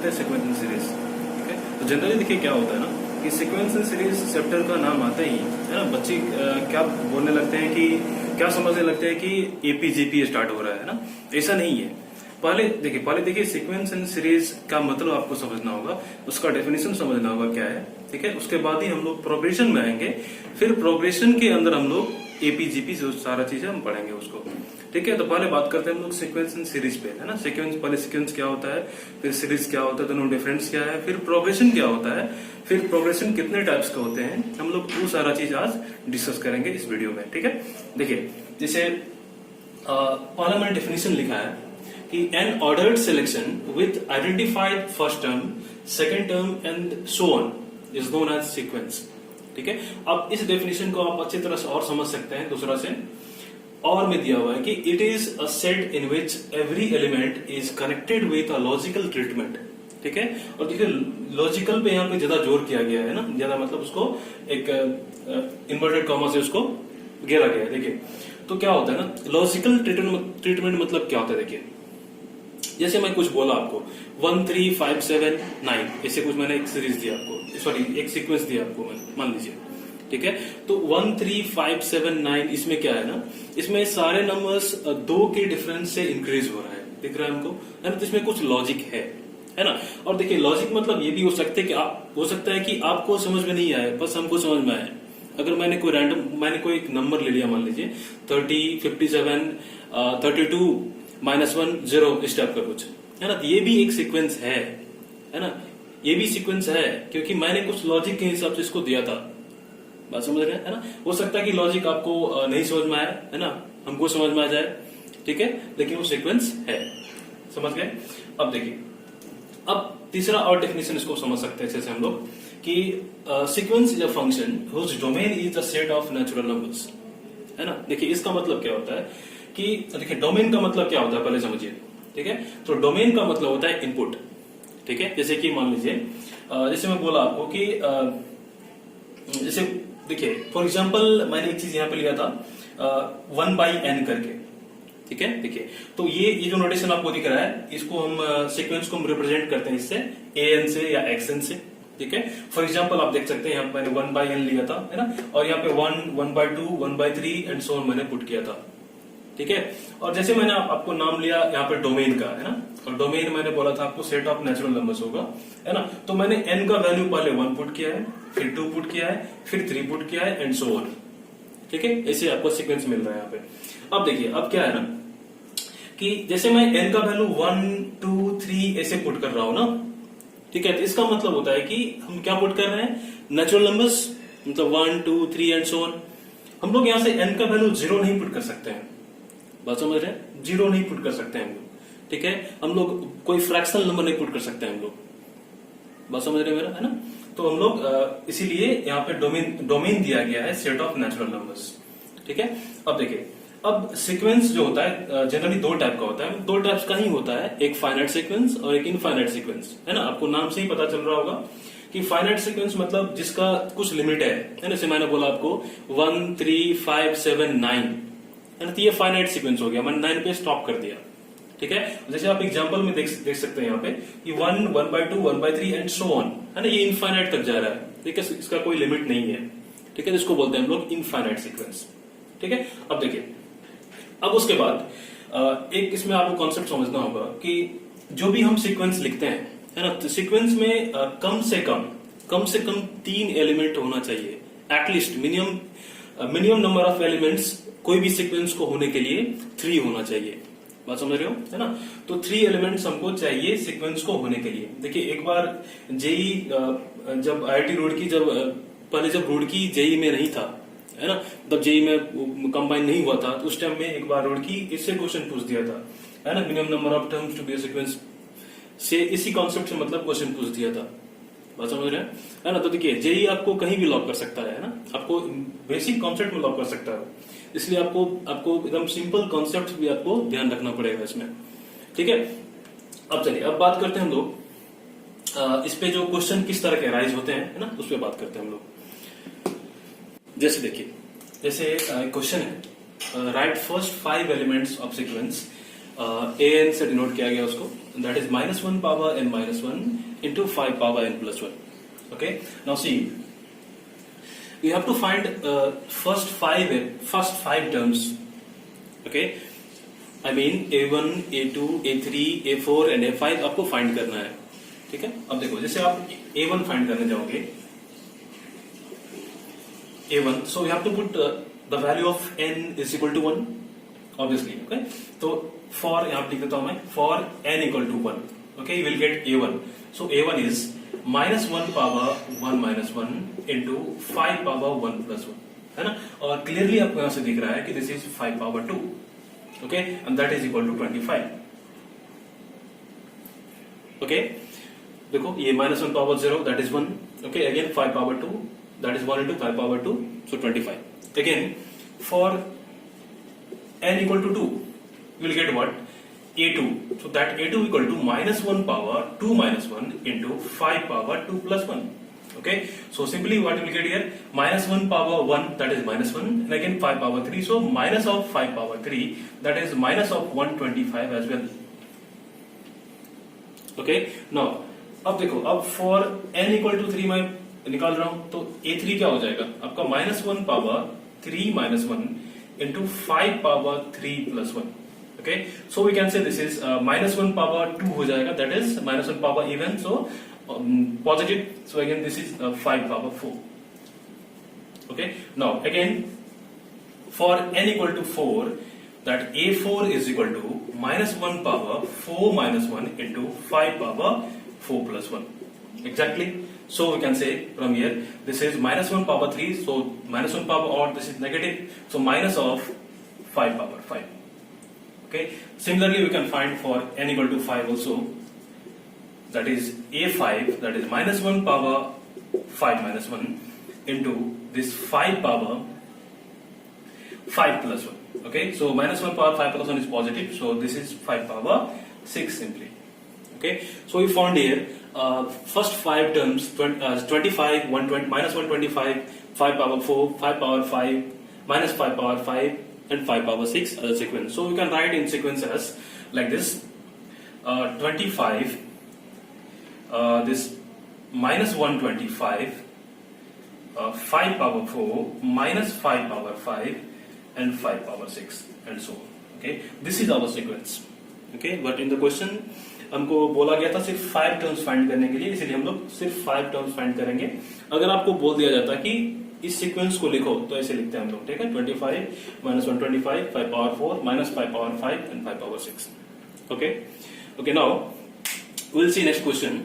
हैं sequence and series. ठीक है, तो जनरली देखिए क्या होता है ना कि सीक्वेंस एंड सीरीज चैप्टर का नाम आता ही है ना, बच्चे क्या बोलने लगते हैं कि क्या समझने लगते हैं कि एपीजीपी स्टार्ट हो रहा है ना। ऐसा नहीं है। पहले देखिए सीक्वेंस एंड सीरीज का मतलब आपको समझना होगा, उसका डेफिनेशन समझना होगा क्या है। ठीक है, उसके बाद ही हम लोग प्रोग्रेशन में आएंगे, फिर प्रोग्रेशन के अंदर हम लोग एपीजीपी जो सारा चीजें हम पढ़ेंगे उसको। ठीक है, तो पहले बात करते हैं हम लोग सीक्वेंस एंड सीरीज पे, है ना। सीक्वेंस, पहले सीक्वेंस क्या होता है, फिर सीरीज क्या होता है, दोनों डिफरेंस क्या है, फिर प्रोग्रेशन क्या होता है, फिर प्रोग्रेशन कितने टाइप्स का होते हैं, हम लोग वो सारा चीज आज डिस्कस करेंगे इस वीडियो में। ठीक है, देखिए जैसे पहला मैंने डेफिनेशन लिखा है कि an ordered selection with identified first term, second term and so on is known as sequence. ठीक है, अब इस डेफिनेशन को आप अच्छी तरह से और समझ सकते हैं दूसरा से, और में दिया हुआ है कि it is a set in which every element is connected with a logical treatment. ठीक है, और देखिए लॉजिकल पे यहाँ पे ज्यादा जोर किया गया है ना, ज्यादा मतलब उसको एक इन्वर्टेड कॉमा से उसको घेरा गया है। देखिए तो क्या होता है ना, लॉजिकल ट्रीटमेंट मतलब क्या होता है। देखिए जैसे मैं कुछ बोला आपको 1 3 5 7 9 ऐसे कुछ मैंने एक सीरीज दिया आपको, सॉरी एक सीक्वेंस दिया आपको मैंने, मान लीजिए। ठीक है, तो 1 3 5 7 9 इसमें क्या है ना, इसमें सारे नंबर्स 2 के डिफरेंस से इंक्रीज हो रहा है, दिख रहा है हमको, है ना। तो इसमें कुछ लॉजिक है ना। और देखिए लॉजिक मतलब ये भी हो सकता है कि हो सकता है कि आपको समझ में नहीं आए, बस हमको समझ में आए। अगर मैंने कोई एक नंबर ले लिया, मान लीजिए 30 57 32 -1 0 इस टाइप का कुछ, है ना, तो ये भी एक सीक्वेंस है ना, ये भी सीक्वेंस है क्योंकि मैंने कुछ लॉजिक के हिसाब से इसको दिया था। बात समझ रहे हैं, है ना। हो सकता है कि लॉजिक आपको नहीं समझ में आया, है ना, हमको समझ में आ जाए। ठीक है, लेकिन वो सीक्वेंस है, समझ गए। अब देखिए, अब तीसरा और डेफिनेशन इसको समझ सकते हैं जैसे हम लोग कि sequence is a function whose domain is the set of natural numbers, है ना। देखिए इसका मतलब क्या होता है कि देखिए डोमेन का मतलब क्या होता है पहले समझिए। ठीक है, तो डोमेन का मतलब होता है इनपुट। ठीक है, जैसे कि मान लीजिए जैसे मैं बोला आपको कि जैसे देखिए फॉर एग्जांपल मैंने एक चीज यहां पे लिया था 1/n करके। ठीक है, देखिए तो ये जो नोटेशन आपको दिख रहा है, इसको हम सीक्वेंस को हम रिप्रेजेंट करते हैं इससे an से या xn से। ठीक है, फॉर एग्जांपल आप देख सकते हैं यहाँ पे मैंने 1/n लिया था, है ना, और यहाँ पे 1 1/2 1/3 एंड सो ऑन मैंने पुट किया था। ठीक है, और जैसे मैंने आपको नाम लिया यहाँ पे डोमेन का, है ना, और डोमेन मैंने बोला था आपको सेट ऑफ नेचुरल नंबर्स होगा, है ना। तो मैंने n का वैल्यू पहले 1 पुट किया है, फिर 2 पुट किया है, फिर 3 पुट किया है एंड सो ऑन। ठीक है, ऐसे आपको सीक्वेंस मिल रहा है यहाँ पे। अब देखिए अब क्या है ना कि जैसे मैं n का वैल्यू 1 2 3 ऐसे पुट कर रहा हूं ना, ठीक है, तो इसका मतलब होता है कि हम क्या पुट कर रहे हैं, नेचुरल नंबर्स, मतलब 1 2 3 एंड सो ऑन। हम लोग यहाँ से n का वैल्यू 0 नहीं पुट कर सकते हैं, बात समझ रहे हैं, 0 नहीं पुट कर सकते हैं हम लोग। ठीक है, हम लोग कोई फ्रैक्शनल नंबर नहीं पुट कर सकते हैं हम लोग, बात समझ रहे हैं मेरा, है ना। तो हम लोग इसीलिए यहाँ पे डोमेन दिया गया है सेट ऑफ नेचुरल नंबर्स। ठीक है, अब देखिए अब सीक्वेंस जो होता है जनरली 2 टाइप का होता है, 2 टाइप्स का ही होता है, एक फाइनाइट सीक्वेंस और एक इनफाइनाइट सीक्वेंस, है ना। आपको नाम से ही पता चल रहा होगा कि फाइनाइट सीक्वेंस मतलब जिसका कुछ लिमिट है ना। जैसे मैंने बोला आपको 1 3 5 7 9, है ना, तो ये फाइनाइट सीक्वेंस हो गया, मैंने 9 पे स्टॉप कर दिया। ठीक है, जैसे आप एग्जांपल में देख सकते हैं यहाँ पे कि 1 1/2 1/3 एंड सो ऑन, है ना, ये इनफाइनाइट तक जा रहा है। ठीक है, इसका कोई लिमिट नहीं है। ठीक है, इसको बोलते हैं हम लोग इनफाइनाइट सीक्वेंस। ठीक है, अब देखिए अब उसके बाद एक इसमें आपको कॉन्सेप्ट समझना होगा कि जो भी हम सीक्वेंस लिखते हैं, है ना, तो सीक्वेंस में कम से कम 3 एलिमेंट होना चाहिए, at least minimum number of elements कोई भी सीक्वेंस को होने के लिए 3 होना चाहिए, बात समझ रहे हो, है ना। तो 3 एलिमेंट्स हमको चाहिए सीक्वेंस को होने के लिए। देखिए एक बार जेई जब IIT रुड़की जब रुड़की जेई में नहीं था, है ना, तब जेई में कंबाइन नहीं हुआ था, तो उस टाइम में एक बार रुड़की इससे क्वेश्चन पूछ दिया था, है ना, minimum number of terms to be a sequence से, इसी कॉन्सेप्ट से मतलब क्वेश्चन पूछ दिया था, बात समझ रहे हैं, है ना। तो देखिए जेई आपको कहीं भी लॉक कर सकता है ना, आपको बेसिक कॉन्सेप्ट में लॉक कर सकता है, इसलिए आपको एकदम सिंपल कॉन्सेप्ट भी आपको ध्यान रखना पड़ेगा इसमें। ठीक है, अब चलिए अब बात करते हैं हम लोग इस पे जो क्वेश्चन किस तरह के राइज होते हैं, है ना, उस पर बात करते हैं हम लोग। जैसे देखिए, जैसे क्वेश्चन है right first 5 elements of sequence an से डिनोट किया गया उसको, that is -1 power n minus 1 into 5 power n plus 1. Okay, now see, you have to find first five terms. Okay, I mean a1, a2, a3, a4 and a5 आपको find करना है. ठीक है, अब देखो जैसे आप a1 फाइंड करने जाओगे, a1, so you have to put the value of n is equal to 1 obviously. Okay, तो for यहाँ पे लिख देता हूं मैं, for n equal to 1, okay, you will get a1. So a1 is -1 power 1 minus 1 into 5 power 1 plus 1, है ना. और क्लियरली आपको यहां से दिख रहा है कि this is 5 power 2, okay, and that is equal to 25. Okay, देखो ये -1 power 0 that is 1, okay, again 5 power 2 that is 1 into 5 power 2, so 25. Again for n equal to 2 you will get what, a2, so that a2 equal to -1 power 2 minus 1 into 5 power 2 plus 1. Okay, so simply what you will get here, -1 power 1 that is -1 and again 5 power 3, so minus of 5 power 3 that is minus of 125 as well. Okay, now अब देखो, अब for n equal to 3 मैं निकाल रहा हूं, तो a3 क्या हो जाएगा आपका, -1 power 3 minus 1 into 5 power 3 plus 1. Okay, so we can say this is -1 power 2 हो जाएगा, that is -1 power even, so positive, so again this is 5 power 4. Okay, now again for n equal to 4, that a4 is equal to -1 power 4 minus 1 into 5 power 4 plus 1 exactly. So we can say from here this is -1 power 3, so -1 power odd, this is negative, so minus of 5 power 5. Okay, similarly we can find for n equal to 5 also, that is a5, that is -1 power 5 minus 1 into this 5 power 5 plus 1. Okay, so -1 power 5 plus 1 is positive, so this is 5 power 6 simply. Okay, so we found here first 5 terms, 25, 120, -125, 5 power 4, 5 power 5, -5 power 5 and 5 power 6 as a sequence. So we can write in sequence as like this, 25, this -125, 5 power 4, -5 power 5 and 5 power 6 and so on. Okay, this is our sequence. Okay, but in the question हमको बोला गया था सिर्फ 5 terms find करने के लिए, इसलिए हम लोग सिर्फ 5 टर्म्स फाइंड करेंगे. अगर आपको बोल दिया जाता कि इस सीक्वेंस को लिखो तो ऐसे लिखते हैं हम लोग. ठीक है, 25 -125, 5 power 4, -5 power 5 and 5 power 6. Okay, okay, now we'll see next question.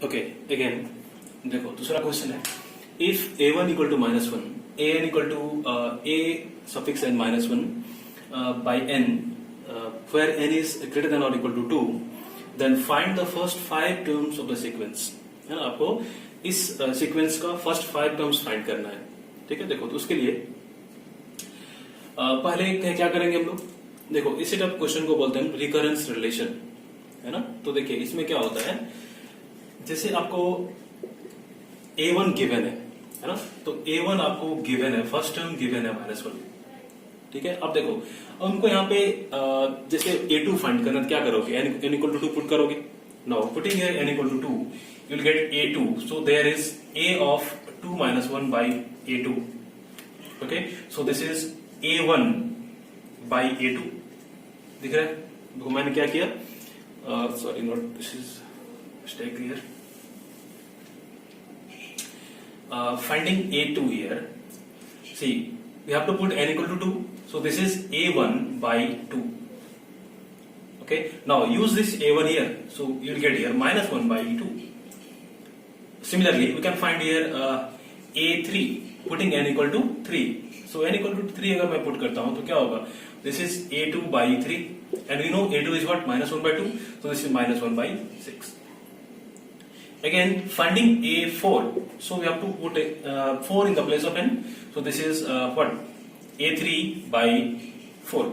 Okay, again देखो दूसरा क्वेश्चन है, if a1 equal to -1, an equal to a suffix n -1 by n where n is greater than or equal to 2, then find the first 5 terms of the sequence. है ना, आपको इस sequence का first 5 terms find करना है. ठीक है, देखो तो उसके लिए पहले क्या करेंगे हम लोग, देखो इस सेट ऑफ क्वेश्चन को बोलते हैं रिकरेंस रिलेशन, है ना. तो देखिए इसमें क्या होता है, जैसे आपको A1 गिवन है ना, तो A1 आपको गिवन है, फर्स्ट टर्म गिवन है -1, ठीक है, अब देखो उनको यहाँ पे जैसे A2 फाइंड करना, क्या करोगे, n इक्वल टू 2 पुट करोगे. Now putting here n equal to 2, you will get A2. So there is A of 2 minus 1 by A2. Okay, so this is A1 by A2. दिख रहा है? देखो मैंने क्या किया, sorry not this is mistake here. Finding A2 here. See, we have to put n equal to 2. So this is A1 by 2. Okay, now use this A1 here. So you will get here minus 1 by 2. Similarly, we can find here A3, putting n equal to 3. So n equal to 3 अगर मैं put करता हूँ तो क्या होगा? This is A2 by 3, and we know A2 is what? Minus 1 by 2. So this is minus 1 by 6. Again, finding A4. So we have to put 4 in the place of n. So this is what? A3 by 4.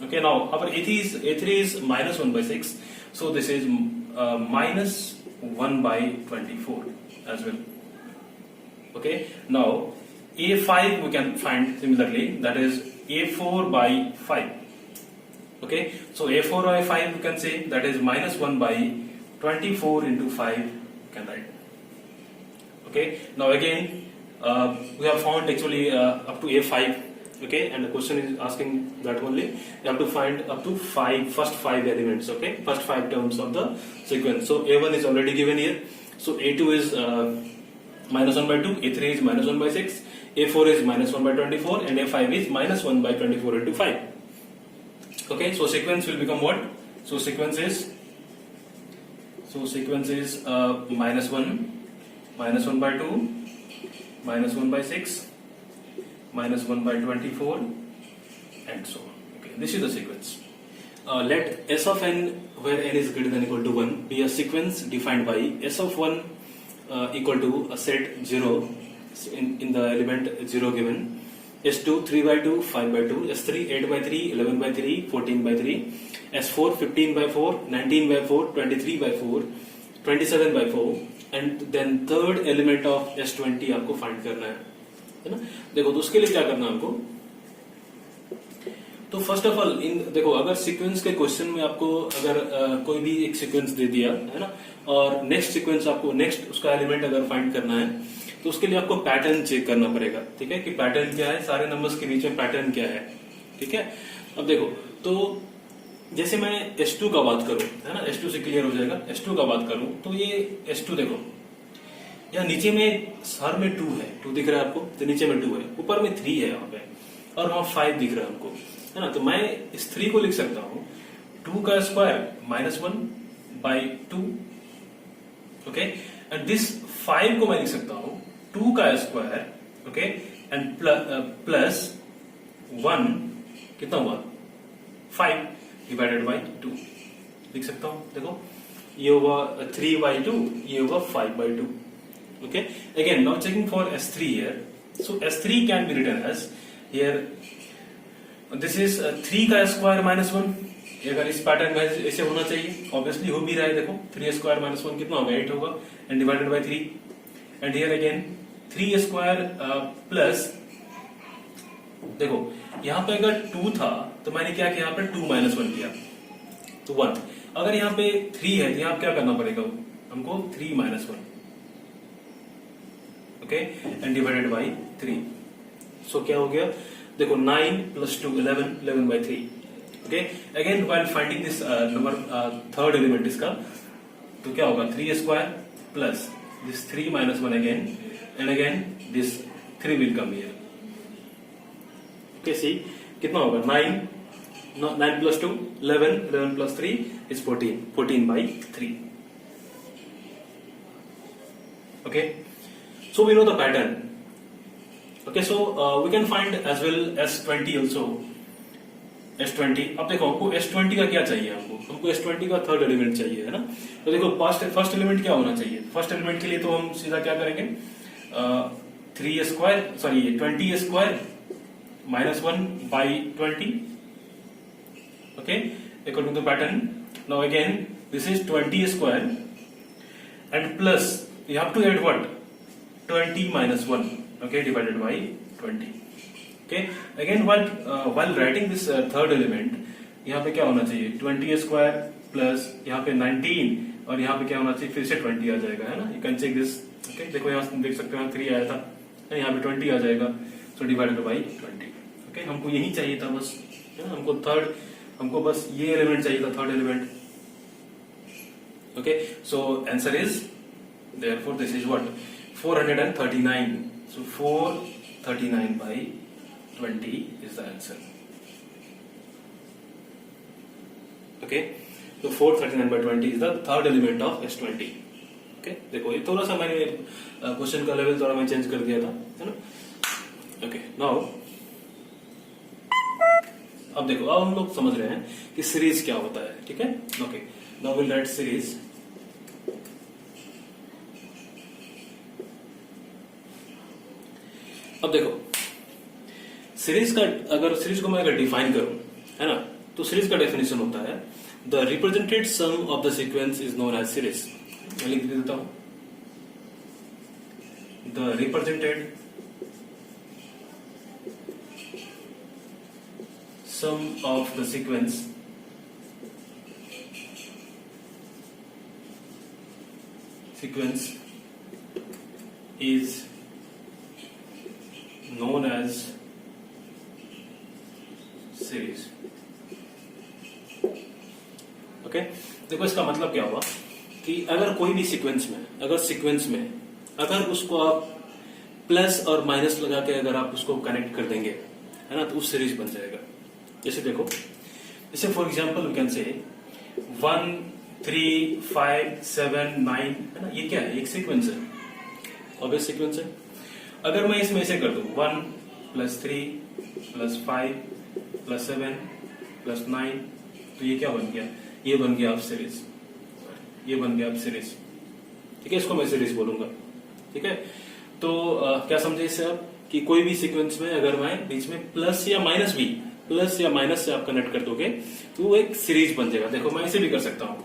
Okay, now our A3 is minus 1 by 6. So this is minus 1 by 24 as well. Okay, now A5 we can find similarly, that is A4 by 5. Okay, so A4 by 5 we can say that is minus 1 by 24 into 5 we can write. Okay, now again we have found actually up to A5. Okay, and the question is asking that only you have to find up to first 5 elements. Okay, first 5 terms of the sequence. So A1 is already given here. So A2 is minus 1 by 2, A3 is minus 1 by 6, A4 is minus 1 by 24, and A5 is minus 1 by 24 into 5. Okay, so sequence will become what? So sequence is minus 1 by 2, minus 1 by 6, minus 1 by 24, and so on. Okay, this is the sequence. Let S of n, where n is greater than equal to 1, be a sequence defined by S of 1 equal to a set 0 in the element 0 given, S2 3 by 2, 5 by 2, S3 8 by 3, 11 by 3, 14 by 3, S4 15 by 4, 19 by 4, 23 by 4, 27 by 4, and then third element of S20 आपको find करना है ना. देखो तो उसके लिए क्या करना है हमको, तो फर्स्ट ऑफ ऑल देखो अगर सीक्वेंस के क्वेश्चन में आपको अगर कोई भी एक सीक्वेंस दे दिया है ना, और नेक्स्ट सीक्वेंस आपको नेक्स्ट उसका एलिमेंट अगर फाइंड करना है, तो उसके लिए आपको पैटर्न चेक करना पड़ेगा. ठीक है, कि पैटर्न क्या है, सारे नंबर्स के बीच में पैटर्न क्या है. ठीक है, अब देखो तो जैसे मैं S2 का बात करूं, है ना, S2 से क्लियर हो जाएगा. S2 का बात करूं तो ये S2 देखो, यहाँ नीचे में सर में 2 है, 2 दिख रहा है आपको, तो नीचे में 2 है, ऊपर में 3 है यहाँ पे, और वहां 5 दिख रहा है हमको, है ना. तो मैं इस 3 को लिख सकता हूँ 2 का square minus 1 by 2. Okay, and this 5 को मैं लिख सकता हूँ 2 का स्क्वायर, ओके, एंड प्लस 1 कितना हुआ 5 डिवाइडेड बाई 2 लिख सकता हूँ. देखो ये हुआ 3 by 2, ये हुआ 5 by 2. Okay, again now checking for S3 here. So S3 can be written as here, this is 3 का स्क्वायर minus 1. अगर इस पैटर्न में ऐसे होना चाहिए, ऑब्वियसली हो भी रहा है. देखो 3 स्क्वायर minus 1 कितना होगा 8 होगा, and divided by 3, and here again 3 square plus, देखो यहाँ पे अगर 2 था तो मैंने क्या किया, यहाँ पे 2 minus 1 किया तो 1. अगर यहाँ पे 3 है तो यहाँ क्या करना पड़ेगा हमको 3 minus 1. Okay, and divided by 3. सो क्या हो गया, देखो 9 plus 2 11, 11 by 3. Okay, again while finding this number third element इसका, तो क्या होगा 3 square plus this 3 minus 1 again, and again this 3 will come here. Okay, see कितना होगा 9 plus 2 11, 11 plus 3 is 14, 14 by 3. Okay, so we know the pattern. Okay, so we can find as well S20 also. S20, अब देखो हमको S20 का क्या चाहिए, हमको S20 का थर्ड एलिमेंट चाहिए, है ना. तो देखो फर्स्ट एलिमेंट क्या होना चाहिए, फर्स्ट एलिमेंट के लिए तो हम सीधा क्या करेंगे 3 square, sorry 20 square minus 1 by 20. Okay, according to the pattern. Now again this is 20 square and plus you have to add what 20 minus 1. Okay, divided by 20. Okay, again while writing this third element, यहाँ पे क्या होना चाहिए 20 square plus यहाँ पे 19 और यहाँ पे क्या होना चाहिए फिर से 20 आ जाएगा, है ना। You can check this. Okay, देखो यहाँ देख सकते हो यहाँ 3 आया था, यहाँ पे 20 आ जाएगा, सो डिवाइडेड बाई 20। ओके, हमको यही चाहिए था बस, है ना, हमको बस ये एलिमेंट चाहिए था, third element. Okay, so answer is therefore this is what 439, so 439 by 20 is the answer. Okay, so 439 by 20 is the third element of S20. Okay, देखो ये थोड़ा सा मैंने क्वेश्चन का लेवल थोड़ा मैं चेंज कर दिया था, है ना। ओके, नाउ अब देखो, अब हम लोग समझ रहे हैं कि सीरीज क्या होता है, ठीक है। Okay, now will write series. अब देखो सीरीज का, अगर सीरीज को मैं अगर डिफाइन करूं, है ना, तो सीरीज का डेफिनेशन होता है the represented sum of the sequence is known as series. मैं लिख देता हूं, the represented sum of the sequence is known as series. Okay, देखो इसका मतलब क्या हुआ कि अगर कोई भी सीक्वेंस में अगर उसको आप प्लस और माइनस लगा के अगर आप उसको कनेक्ट कर देंगे, है ना, तो उस सीरीज बन जाएगा। जैसे देखो, जैसे फॉर एग्जांपल वी कैन से 1 3 5 7 9, है ना, ये क्या है, एक सीक्वेंस है, ऑब्वियस सीक्वेंस है। अगर मैं इसमें ऐसे कर दूं 1 + 3 + 5 + 7 + 9, तो ये क्या बन गया, ये बन गया आप सीरीज, ये बन गया आप सीरीज, ठीक है। इसको मैं सीरीज बोलूंगा, ठीक है। तो क्या समझे इससे आप कि कोई भी सीक्वेंस में अगर मैं बीच में प्लस या माइनस से आप कनेक्ट कर दोगे तो वो एक सीरीज बन जाएगा। देखो मैं इसे भी कर सकता हूँ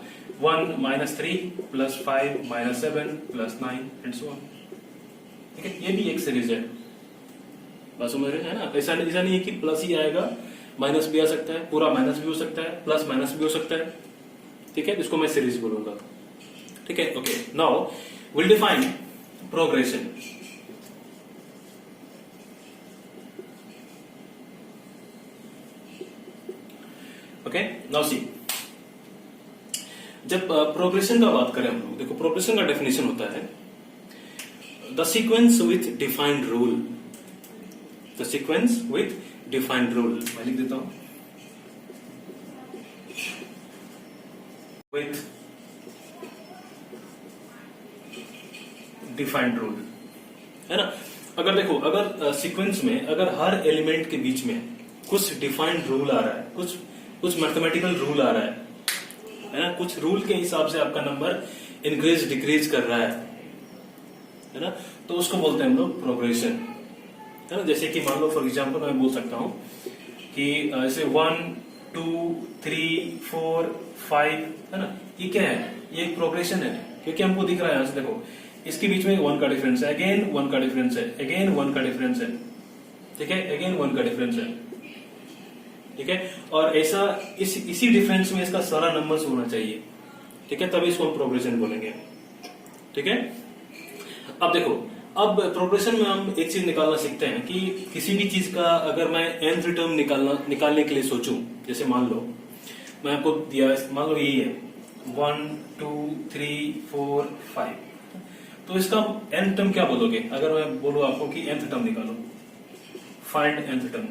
1 - 3 + 5 - 7 + 9 एंड सो ऑन, ठीक है। ये भी एक सीरीज है, बस समझ रहे हैं ना। ऐसा नहीं है कि प्लस ही आएगा, माइनस भी आ सकता है, पूरा माइनस भी हो सकता है, प्लस माइनस भी हो सकता है, ठीक है। इसको मैं सीरीज बोलूंगा, ठीक है। Okay, now will define progression. Okay, now see, जब प्रोग्रेशन का बात करें हम लोग, देखो प्रोग्रेशन का डेफिनेशन होता है the sequence with defined rule, the sequence with defined rule। मैं लिख देता हूं with defined rule, है ना। अगर देखो, अगर सीक्वेंस में अगर हर एलिमेंट के बीच में कुछ डिफाइंड रूल आ रहा है, कुछ मैथमेटिकल रूल आ रहा है ना, कुछ रूल के हिसाब से आपका नंबर इंक्रीज डिक्रीज कर रहा है ना, तो उसको बोलते हैं हम लोग प्रोग्रेशन, है ना। जैसे कि मान लो फॉर एग्जांपल मैं बोल सकता हूं कि ऐसे 1 2 3 4 5, है ना, ये क्या है, ये एक प्रोग्रेशन है, क्योंकि हमको दिख रहा है यहां से, देखो इसके बीच में 1 का डिफरेंस है, अगेन 1 का डिफरेंस है, अगेन 1 का डिफरेंस है, ठीक है, अगेन 1 का डिफरेंस है, ठीक है। और ऐसा इसी डिफरेंस में इसका सारा नंबर्स होना चाहिए, ठीक है, तभी इसको हम प्रोग्रेशन बोलेंगे, ठीक है। अब देखो, अब प्रोग्रेशन में हम एक चीज निकालना सीखते हैं कि किसी भी चीज का अगर मैं nth टर्म निकालने के लिए सोचूं, जैसे मान लो मैं आपको दिया, मान लो यही है 1 2 3 4 5, तो इसका nth टर्म क्या बोलोगे अगर मैं बोलूं आपको कि nth टर्म निकालो, फाइंड nth टर्म,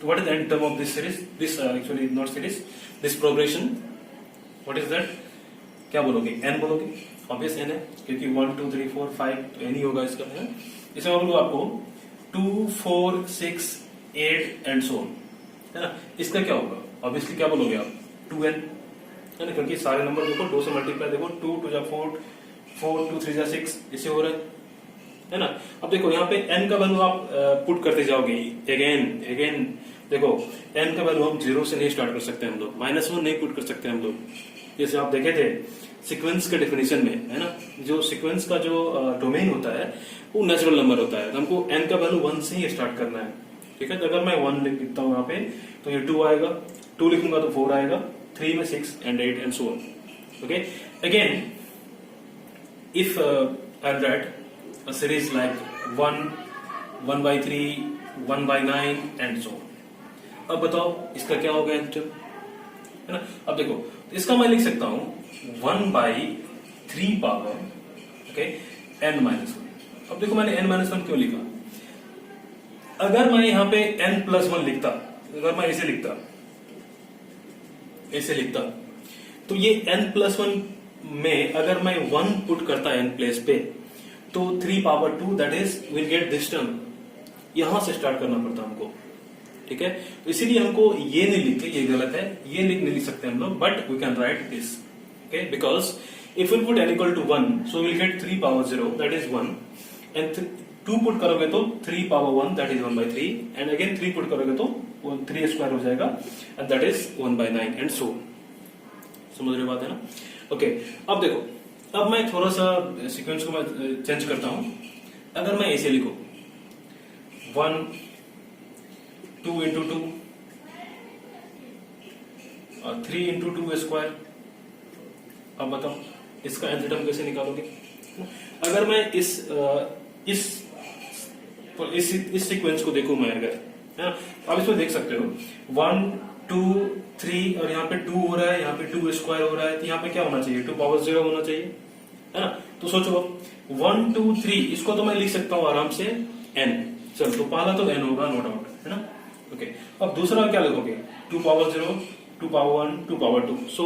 तो what is nth term of this series, this actually not series, this progression, what is that, क्या बोलोगे, n बोलोगे, ऑब्वियस n है, क्योंकि 1 2 3 4 5 तो n ही होगा इसका, है। इसमें मैं बोलूँ आपको 2 4 6 8 एंड सो ऑन, है ना, इसका क्या होगा, ऑब्वियसली क्या बोलोगे आप 2n, है ना, क्योंकि सारे नंबर देखो 2 से मल्टीप्लाई, देखो 2 2 4 4 2 3 6 इसे हो रहा है ना। अब देखो यहाँ पे n का वैल्यू आप पुट करते जाओगे अगेन, देखो n का वैल्यू हम 0 से नहीं स्टार्ट कर सकते हम लोग, -1 नहीं पुट कर सकते हम लोग, जैसे आप देखे थे सीक्वेंस के डेफिनेशन में, है ना, जो सीक्वेंस का जो डोमेन होता है वो नेचुरल नंबर होता है, तो हमको n का वैल्यू 1 से ही स्टार्ट करना है, ठीक है, तो अगर मैं 1 लिखता हूं यहाँ पे तो ये 2 आएगा, 2 लिखूंगा तो 4 आएगा, 3 में 6 and 8 and so on. Okay, again if I'll write a series like 1, 1 by 3, 1 by 9 and so on. अब बताओ इसका क्या होगा nth term, है ना? अब देखो इसका मैं लिख सकता हूं 1 by 3 power okay n minus 1. अब देखो मैंने n माइनस 1 क्यों लिखा? अगर मैं यहाँ पे n प्लस 1 लिखता, अगर मैं ऐसे लिखता तो ये n प्लस 1 में अगर मैं 1 पुट करता n प्लेस पे तो 3 power 2 that is will get this term. यहां से स्टार्ट करना पड़ता हमको, ठीक है? तो इसीलिए हमको ये नहीं लिखते, ये गलत है, ये नहीं लिख सकते हम लोग, but we can write this, okay? Because if will put n equal to 1 so will get 3 power 0 that is 1 and 2 put करोगे तो 3 power 1 that is 1 by 3 and again 3 put करोगे तो 3 स्क्वायर हो जाएगा and that is 1 by 9 and so. समझ रहे बात है ना? ओके, अब देखो, अब मैं थोड़ा सा सीक्वेंस को मैं चेंज करता हूं. अगर मैं ऐसे लिखूं 1 2 into 2 और 3 into 2 स्क्वायर. अब बताओ इसका nth टर्म कैसे निकालोगे? अगर मैं इस सीक्वेंस को देखूं मैं अगर, है ना, आप इसमें देख सकते हो 1 2 3 और यहाँ पे 2 हो रहा है, यहाँ पे 2 स्क्वायर हो रहा है, तो यहाँ पे क्या होना चाहिए? 2 पावर 0 होना चाहिए, है ना? तो सोचो 1 2 3 इसको तो मैं लिख सकता हूँ आराम से n. चलो तो पहला तो n होगा, नो डाउट, है ना? ओके, अब दूसरा क्या लिखोगे? 2 पावर 0 2 पावर 1 2 पावर 2 सो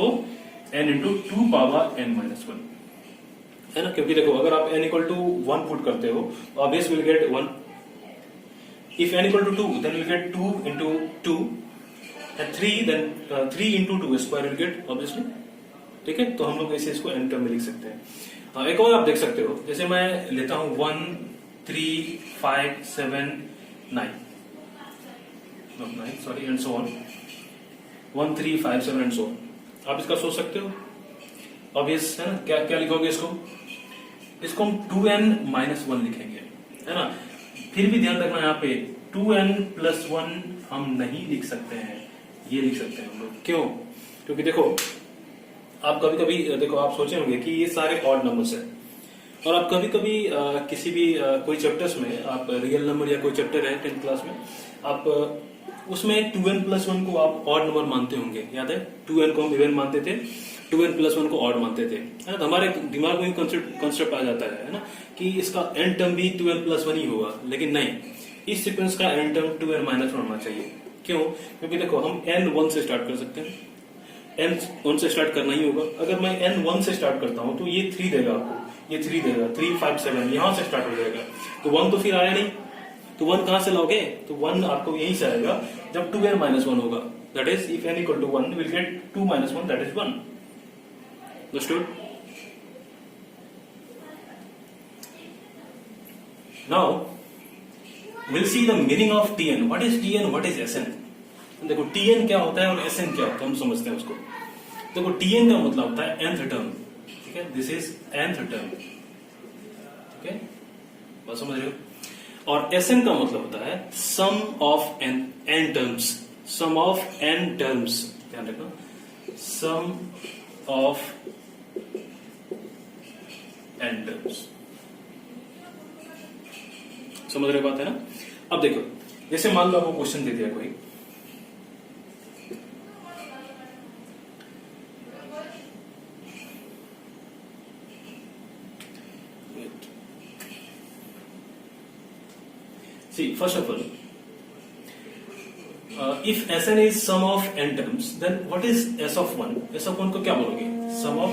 n into 2 power n minus 1, है ना? क्योंकि देखो अगर आप n इक्वल टू 1 पुट करते हो तो ऑब्वियस विल गेट 1. इफ n equal to 2 then will get 2 into 2 and 3 then 3 into 2 square will get obviously, ठीक है? तो हम लोग ऐसे इसको n टर्म में लिख सकते हैं. एक और आप देख सकते हो, जैसे मैं लेता हूं 1 3 5 7 9 sorry and so on 1 3 5 7 and so on. आप इसका सोच सकते हो, ऑब्वियस है ना? क्या क्या लिखोगे इसको हम 2n माइनस 1 लिखेंगे, है ना? फिर भी ध्यान रखना यहाँ पे 2n प्लस 1 हम नहीं लिख सकते हैं, ये लिख सकते हैं हम लोग. क्यों? क्योंकि देखो आप कभी कभी देखो आप सोचे होंगे कि ये सारे ऑड नंबर्स है और आप कभी कभी किसी भी कोई चैप्टर्स में आप रियल नंबर या कोई चैप्टर है 10th क्लास में, आप उसमें 2n प्लस 1 को आप ऑड नंबर मानते होंगे. याद है 2n को हम इवन मानते थे, 2n प्लस 1 को ऑड मानते थे, है ना? तो हमारे दिमाग में कॉन्सेप्ट आ जाता है ना, कि इसका n टर्म भी 2n प्लस 1 ही होगा. लेकिन नहीं, इस सीक्वेंस का n टर्म 2n माइनस 1 होना चाहिए. क्यों? क्योंकि देखो हम n 1 से स्टार्ट कर सकते हैं, n 1 से स्टार्ट करना ही होगा. अगर मैं n 1 से स्टार्ट करता हूं तो ये 3 देगा आपको, ये 3 देगा, 3 5 7 यहां से स्टार्ट हो जाएगा. तो 1 तो फिर आया नहीं, तो 1 कहां से लाओगे? तो 1 आपको यहीं से आएगा जब 2n माइनस 1 होगा. That is if n equal to 1 will get 2 minus 1 that is 1. Understood? Now we'll see the meaning of Tn. What is Tn? What is Sn? देखो Tn क्या होता है और Sn क्या होता है हम समझते हैं उसको. देखो Tn का मतलब होता है nth टर्म, ठीक है? दिस इज nth टर्म, ठीक है? बात समझ रहे हो? और Sn का मतलब होता है sum of n terms, sum of n terms. ध्यान रखना, सम ऑफ n टर्म्स. समझ रहे बात है ना? अब देखो जैसे मान लो आपको क्वेश्चन दे दिया कोई, see first of all if Sn is sum of n terms then what is s of 1? s of 1 को क्या बोलोगे? sum of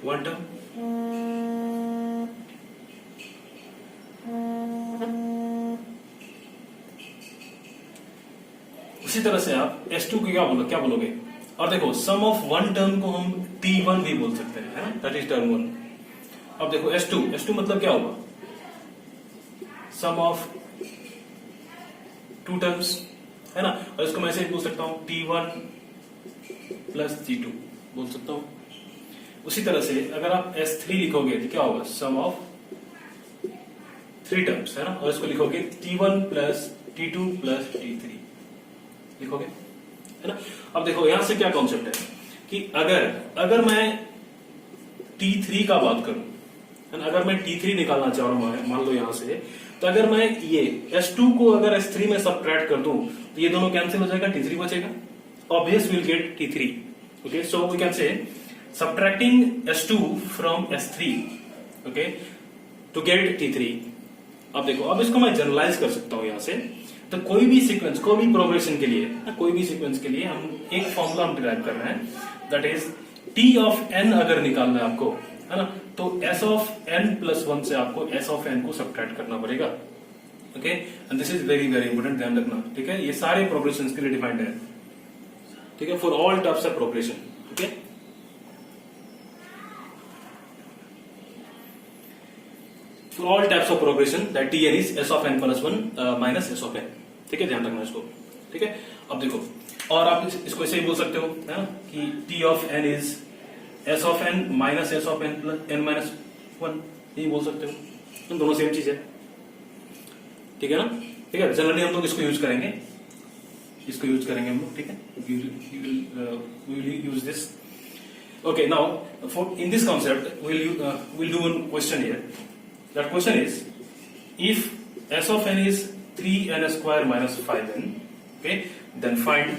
one term. उसी तरह से आप S2 को क्या बोलोगे? और देखो सम ऑफ वन टर्म को हम T1 भी बोल सकते हैं, है ना? That is term 1. अब देखो S2 मतलब क्या होगा? सम ऑफ 2 टर्म्स, है ना? और इसको मैं ऐसे ही बोल सकता हूं T1 प्लस T2 बोल सकता हूं. उसी तरह से अगर आप S3 लिखोगे तो क्या होगा? सम ऑफ 3 टर्म्स है ना, और इसको लिखोगे T1 plus T2 plus T3 लिखोगे, है ना। अब देखो यहां से क्या कॉन्सेप्ट है कि अगर मैं T3 का बात करूं, है ना, अगर मैं T3 निकालना चाह रहा हूं, मान लो यहां से, तो अगर मैं ये S2 को अगर S3 में सबट्रैक्ट कर दूं तो ये दोनों कैंसिल हो जाएगा, T3 बचेगा, obvious will get T3। Okay, so we can say subtracting S2 from S3, okay, to get T3। अब देखो, अब इसको मैं जनरलाइज कर सकता हूं यहां से, तो कोई भी सीक्वेंस, कोई भी प्रोग्रेशन के लिए, कोई भी सीक्वेंस के लिए हम एक फॉर्मूला हम डिराइव कर रहे हैं, that is T of n अगर निकालना है आपको, है ना, तो S ऑफ n प्लस 1 से आपको S ऑफ n को सब्ट्रैक्ट करना पड़ेगा। Okay, and this is very very important, ध्यान रखना, ठीक है। ये सारे प्रोग्रेशन के लिए डिफाइंड है, ठीक है, for all types of progression. Okay, for all types of progression that Tn is S of n plus 1 minus S of n, ठीक है, ध्यान रखना इसको, ठीक है। अब देखो, और आप इसको ऐसे ही बोल सकते हो, है ना, कि T of n is S of n minus S of n plus n minus 1, यही बोल सकते हो, तो दोनों सेम चीज है, ठीक है ना, ठीक है। जनरली हम लोग इसको यूज करेंगे, इसको यूज करेंगे हम लोग, ठीक है, we will use this। Okay, now in this concept we'll do one question here. That question is, if S of n is 3n square minus 5n, okay, then find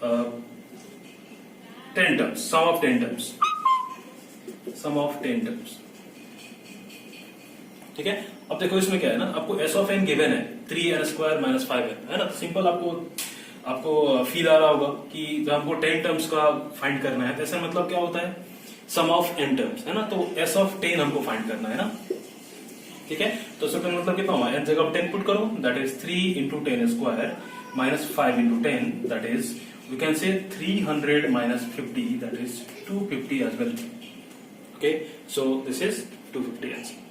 uh, 10 terms, sum of 10 terms, ठीक है। अब देखो इसमें क्या है ना, आपको S of n given है 3n स्क्वायर माइनस 5n, है ना, तो सिंपल आपको फील आ रहा होगा कि जब हमको 10 टर्म्स का फाइंड करना है, तो ऐसा मतलब क्या होता है, सम ऑफ n टर्म्स, है ना, तो S of 10 हमको फाइंड करना है ना, ठीक है। तो इसका मतलब कितना हुआ, n जगह 10 पुट करो, that is 3 into 10 square minus 5 into 10, that is we can say 300 minus 50, that is 250 as well. Okay, so this is 250 answer.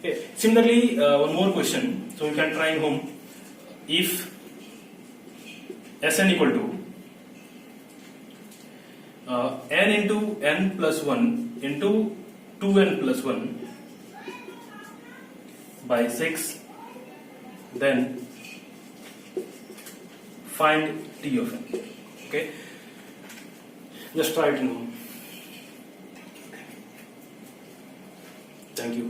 Okay. Similarly, one more question. So you can try in home. If Sn equal to n into n plus 1 into 2n plus 1 by 6, then find T of n. Okay. Just try it in home. Thank you.